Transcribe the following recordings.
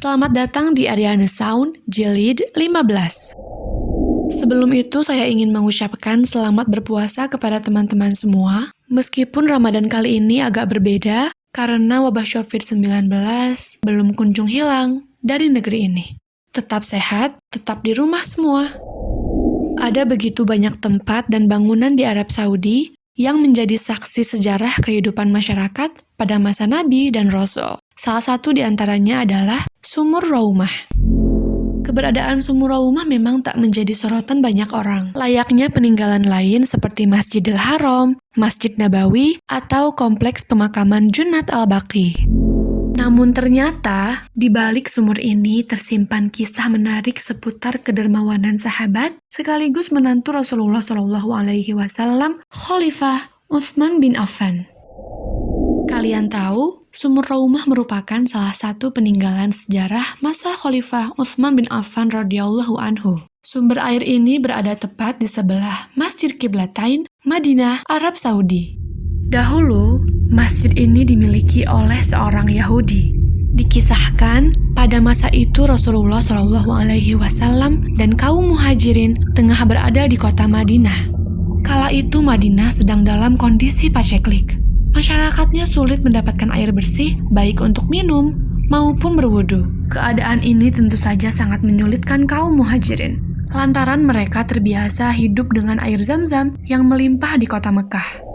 Selamat datang di Ariana Sound, Jilid 15. Sebelum itu saya ingin mengucapkan selamat berpuasa kepada teman-teman semua. Meskipun Ramadan kali ini agak berbeda, karena wabah COVID-19 belum kunjung hilang dari negeri ini. Tetap sehat, tetap di rumah semua. Ada begitu banyak tempat dan bangunan di Arab Saudi yang menjadi saksi sejarah kehidupan masyarakat pada masa Nabi dan Rasul. Salah satu di antaranya adalah Sumur Raumah. Keberadaan Sumur Raumah memang tak menjadi sorotan banyak orang. Layaknya peninggalan lain seperti Masjidil Haram, Masjid Nabawi, atau kompleks pemakaman Junnat Al-Baqi. Namun ternyata, di balik sumur ini tersimpan kisah menarik seputar kedermawanan sahabat, sekaligus menantu Rasulullah SAW, Khalifah Utsman bin Affan. Kalian tahu, Sumur Raumah merupakan salah satu peninggalan sejarah masa Khalifah Utsman bin Affan radhiyallahu anhu. Sumber air ini berada tepat di sebelah Masjid Qiblatain, Madinah, Arab Saudi. Dahulu, masjid ini dimiliki oleh seorang Yahudi. Dikisahkan, pada masa itu Rasulullah SAW dan kaum muhajirin tengah berada di kota Madinah. Kala itu Madinah sedang dalam kondisi paceklik. Masyarakatnya sulit mendapatkan air bersih, baik untuk minum maupun berwudu. Keadaan ini tentu saja sangat menyulitkan kaum muhajirin, lantaran mereka terbiasa hidup dengan air Zam-Zam yang melimpah di kota Mekah.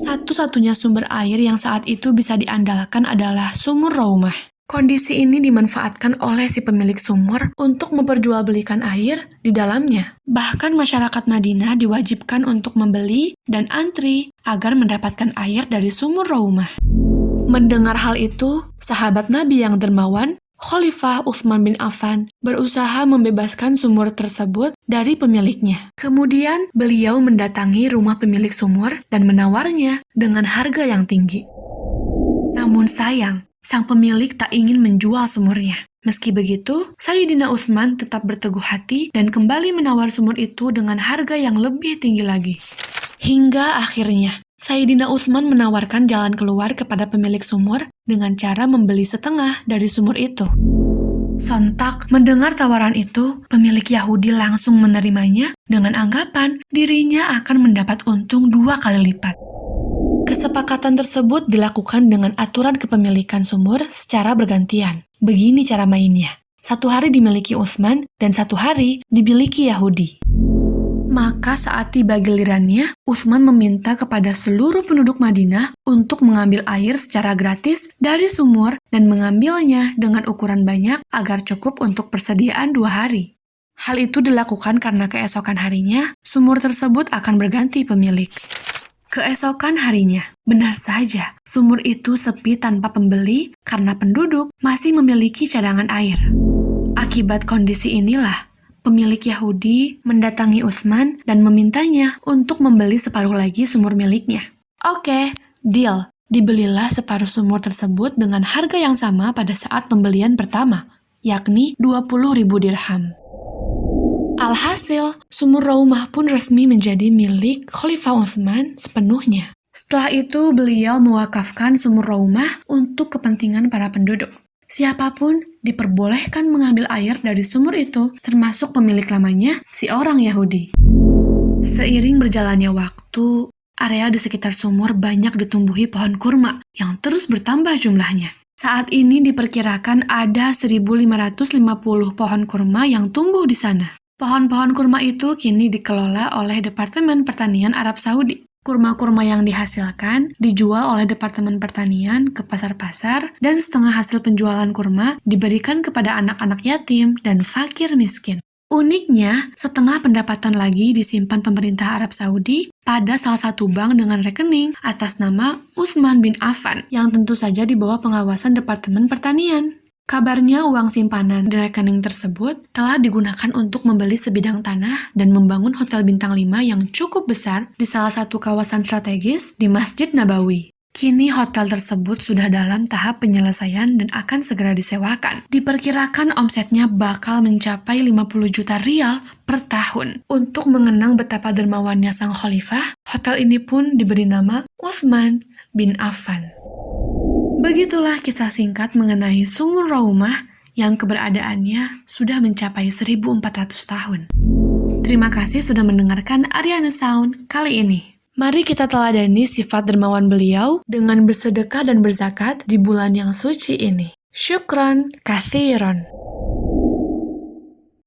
Satu-satunya sumber air yang saat itu bisa diandalkan adalah Sumur Raumah. Kondisi ini dimanfaatkan oleh si pemilik sumur untuk memperjualbelikan air di dalamnya. Bahkan masyarakat Madinah diwajibkan untuk membeli dan antri agar mendapatkan air dari Sumur Raumah. Mendengar hal itu, sahabat Nabi yang dermawan, Khalifah Utsman bin Affan, berusaha membebaskan sumur tersebut dari pemiliknya. Kemudian, beliau mendatangi rumah pemilik sumur dan menawarnya dengan harga yang tinggi. Namun sayang, sang pemilik tak ingin menjual sumurnya. Meski begitu, Sayyidina Utsman tetap berteguh hati dan kembali menawar sumur itu dengan harga yang lebih tinggi lagi. Hingga akhirnya, Sayyidina Utsman menawarkan jalan keluar kepada pemilik sumur dengan cara membeli setengah dari sumur itu. Sontak mendengar tawaran itu, pemilik Yahudi langsung menerimanya dengan anggapan dirinya akan mendapat untung 2 kali lipat. Kesepakatan tersebut dilakukan dengan aturan kepemilikan sumur secara bergantian. Begini cara mainnya. 1 hari dimiliki Utsman dan 1 hari dimiliki Yahudi. Maka saat tiba gilirannya, Utsman meminta kepada seluruh penduduk Madinah untuk mengambil air secara gratis dari sumur dan mengambilnya dengan ukuran banyak agar cukup untuk persediaan 2 hari. Hal itu dilakukan karena keesokan harinya, sumur tersebut akan berganti pemilik. Keesokan harinya, benar saja, sumur itu sepi tanpa pembeli karena penduduk masih memiliki cadangan air. Akibat kondisi inilah, pemilik Yahudi mendatangi Utsman dan memintanya untuk membeli separuh lagi sumur miliknya. Oke, deal. Dibelilah separuh sumur tersebut dengan harga yang sama pada saat pembelian pertama, yakni 20.000 dirham. Alhasil, Sumur Raumah pun resmi menjadi milik Khalifah Utsman sepenuhnya. Setelah itu, beliau mewakafkan Sumur Raumah untuk kepentingan para penduduk. Siapapun diperbolehkan mengambil air dari sumur itu, termasuk pemilik lamanya, si orang Yahudi. Seiring berjalannya waktu, area di sekitar sumur banyak ditumbuhi pohon kurma yang terus bertambah jumlahnya. Saat ini diperkirakan ada 1.550 pohon kurma yang tumbuh di sana. Pohon-pohon kurma itu kini dikelola oleh Departemen Pertanian Arab Saudi. Kurma-kurma yang dihasilkan dijual oleh Departemen Pertanian ke pasar-pasar dan setengah hasil penjualan kurma diberikan kepada anak-anak yatim dan fakir miskin. Uniknya, setengah pendapatan lagi disimpan pemerintah Arab Saudi pada salah satu bank dengan rekening atas nama Utsman bin Affan yang tentu saja di bawah pengawasan Departemen Pertanian. Kabarnya uang simpanan di rekening tersebut telah digunakan untuk membeli sebidang tanah dan membangun hotel bintang 5 yang cukup besar di salah satu kawasan strategis di Masjid Nabawi. Kini hotel tersebut sudah dalam tahap penyelesaian dan akan segera disewakan. Diperkirakan omsetnya bakal mencapai 50 juta rial per tahun. Untuk mengenang betapa dermawannya sang khalifah, hotel ini pun diberi nama Utsman bin Affan. Begitulah kisah singkat mengenai Sumur Raumah yang keberadaannya sudah mencapai 1400 tahun. Terima kasih sudah mendengarkan Ariana Sound kali ini. Mari kita teladani sifat dermawan beliau dengan bersedekah dan berzakat di bulan yang suci ini. Syukran kathiran.